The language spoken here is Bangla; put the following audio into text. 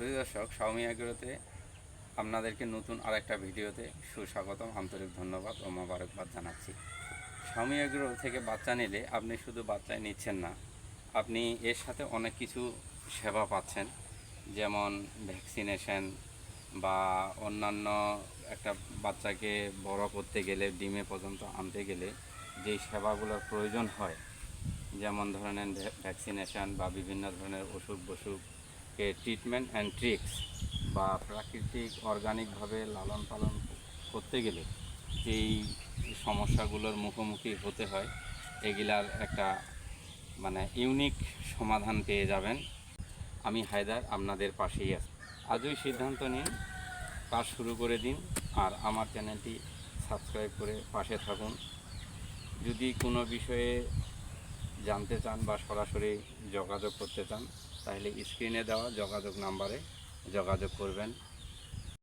প্রিয় দর্শক, শাওমি এগ্রোতে আপনাদেরকে নতুন আরেকটা ভিডিওতে সুস্বাগতম, আন্তরিক ধন্যবাদ ও মোবারকবাদ জানাচ্ছি। শাওমি এগ্রো থেকে বাচ্চা নিলে আপনি শুধু বাচ্চাই নিচ্ছেন না, আপনি এর সাথে অনেক কিছু সেবা পাচ্ছেন, যেমন ভ্যাকসিনেশন বা অন্যান্য একটা বাচ্চাকে বড় করতে গেলে, ডিমে পর্যন্ত আনতে গেলে যেই সেবাগুলোর প্রয়োজন হয়, যেমন ধরনের ভ্যাকসিনেশান বা বিভিন্ন ধরনের অসুখ বসুখকে ট্রিটমেন্ট অ্যান্ড ট্রিক্স বা প্রাকৃতিক অর্গানিকভাবে লালন পালন করতে গেলে যেই সমস্যাগুলোর মুখোমুখি হতে হয়, এগুলার একটা ইউনিক সমাধান পেয়ে যাবেন। আমি হায়দার আপনাদের পাশেই আছি। আজই সিদ্ধান্ত নিন, কাজ শুরু করে দিন, আর আমার চ্যানেলটি সাবস্ক্রাইব করে পাশে থাকুন। যদি কোনো বিষয়ে জানতে চান বা সরাসরি যোগাযোগ করতে চান, তাহলে স্ক্রিনে দেওয়া যোগাযোগ নাম্বারে যোগাযোগ করবেন।